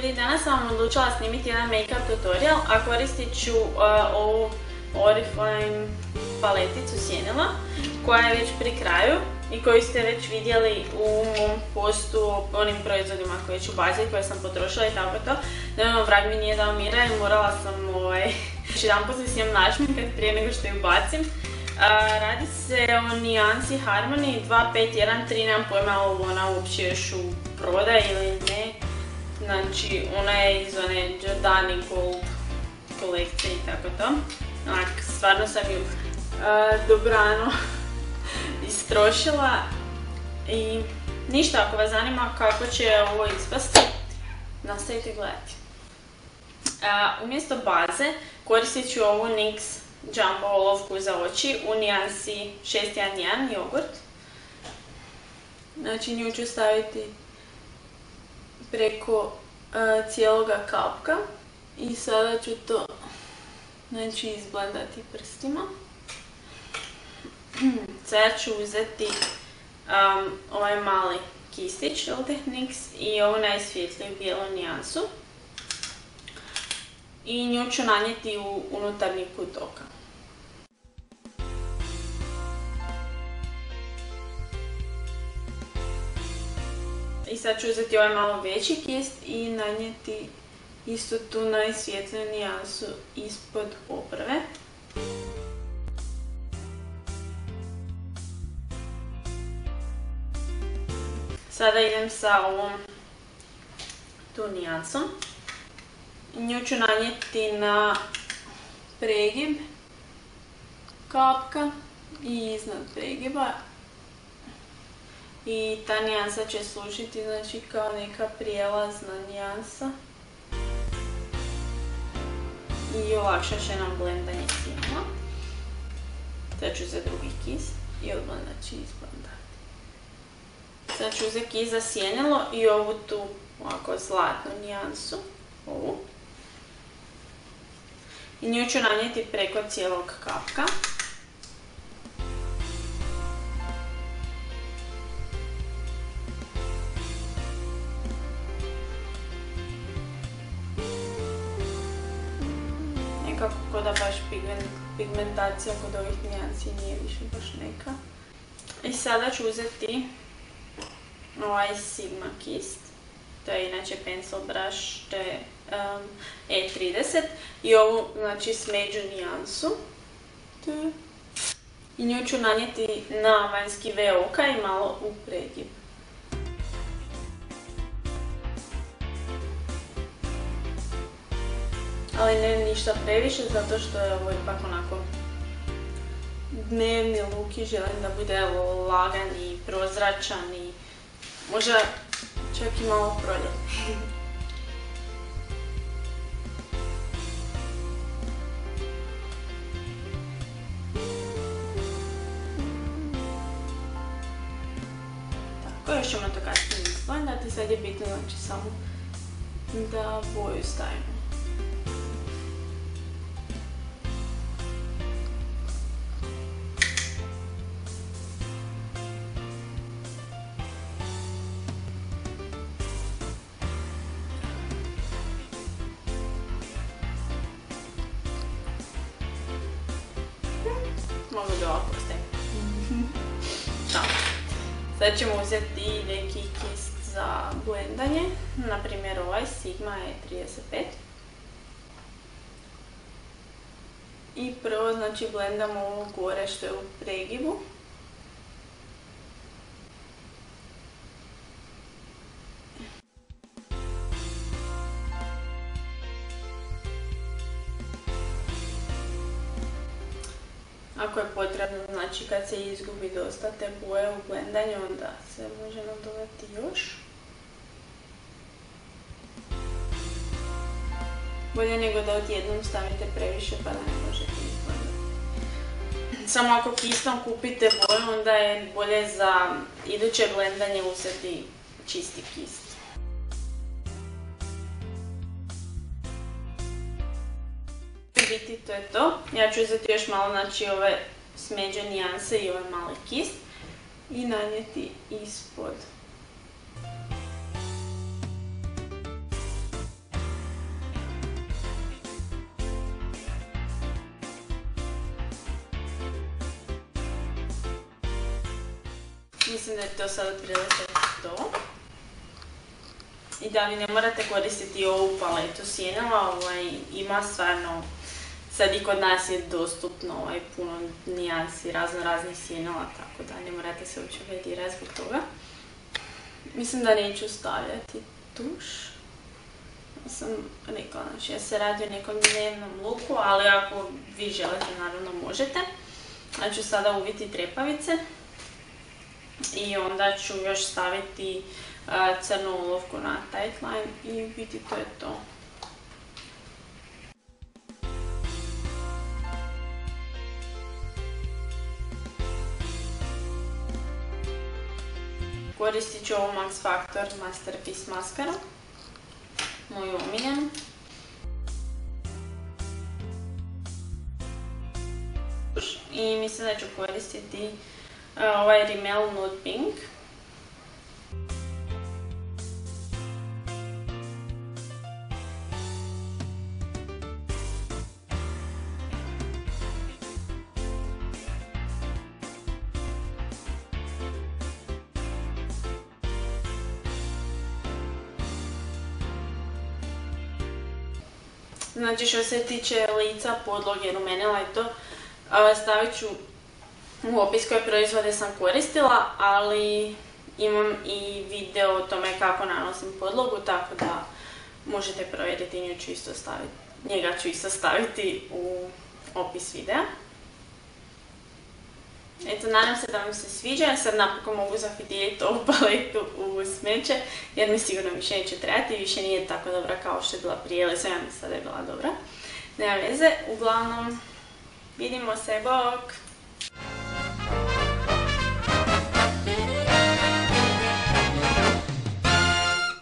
Danas sam odlučila snimiti jedan make-up tutorial, a koristit ću ovu Oriflame paleticu sjenila koja je već pri kraju i koju ste već vidjeli u mom postu o onim proizvodima koje ću baciti, koje sam potrošila i tako to. Naravno, vrag mi nije dao mira i morala sam jedan put se snimam našminkat prije nego što ju bacim. Radi se o nijansi Harmony 251-3, nemam pojma je li ona uopće još u prodaju ili ne. Znači, ona je iz one Giordani Gold kolekcije i tako to. Onak, stvarno sam ju dobrano istrošila i ništa, ako vas zanima kako će ovo ispasti, nastavite gledati. Umjesto baze koristit ću ovu NYX Jumbo olovku za oči u nijansi 611 jogurt. Znači, nju ću staviti preko cijeloga kapka i sada ću to izblendati prstima. Sada ću uzeti ovaj mali kistić od NYX i ovu najsvjetliju bijelu nijansu i nju ću nanijeti u unutarnji kut oka. I sad ću uzeti ovaj malo veći kist i nanijeti isto tu najsvjetliju nijansu ispod obrve. Sada idem sa ovom tu nijansom. Nju ću nanijeti na pregib kapka i iznad pregiba. I ta nijansa će služiti znači kao neka prijelazna nijansa. I olakšat će nam blendanje sjena. Sad ću uzeti drugi kist i odmah znači izblendati. Sad ću uzeti kist za sjenilo i ovu tu ovako zlatnu nijansu. Ovu. I nju ću nanijeti preko cijelog kapka. Nekako ko da baš pigmentacija kod ovih nijansi nije više baš neka. I sada ću uzeti ovaj Sigma kist. To je inače pencil brush, to je E30 i ovu znači smeđu nijansu. I nju ću nanijeti na vanjski V oka i malo u pregib. Ali ne ništa previše zato što je ovo ipak onako dnevni look i želim da bude lagan i prozračan i možda čak i malo proljetni. Tako, još ćemo to kasnije izblendati, sad je bitno znači samo da boju stavimo. Mogu da ovako ostavim. Sad ćemo uzeti neki kist za blendanje, na primjer ovaj Sigma E35. I prvo znači blendamo ovo gore što je u pregibu. Ako je potrebno, znači kad se izgubi dosta te boje u blendanju, onda se može nadodati još. Bolje nego da odjednom stavite previše pa da ne možete izblendati. Samo ako kistom kupite boju, onda je bolje za iduće blendanje uzeti čisti kist. Biti to je to. Ja ću uzeti još malo znači ove smeđe nijanse i ovaj mali kist i nanijeti ispod mislim da je to sad otprilike to. I da vi ne morate koristiti ovu paletu sjenila, ima stvarno, sad i kod nas je dostupno puno nijansi, raznih sjenila, tako da ne morate se uopće vedirati zbog toga. Mislim da neću stavljati tuš. Sam rekla, znači ja se radi o nekom dnevnom luku, ali ako vi želite, naravno možete. Znači sada uviti trepavice i onda ću još staviti crnu olovku na tight line i u biti to je to. Koristit ću ovu Max Factor Masterpiece maskaru, moju omiljenu. I mislim da ću koristiti ovaj Rimmel Nude Pink. Znači što se tiče lica, podloge, rumenila i to, stavit ću u opis koje proizvode sam koristila, ali imam i video o tome kako nanosim podlogu, tako da možete provjeriti, njega ću isto staviti u opis videa. Eto, nadam se da vam se sviđa, sad napokon mogu zafidjeliti ovu paletu u smeće, jer mi sigurno više neće trebati, više nije tako dobra kao što je bila prije, ali sam ja mislila da je bila dobra. Nema veze, uglavnom, vidimo se, bok!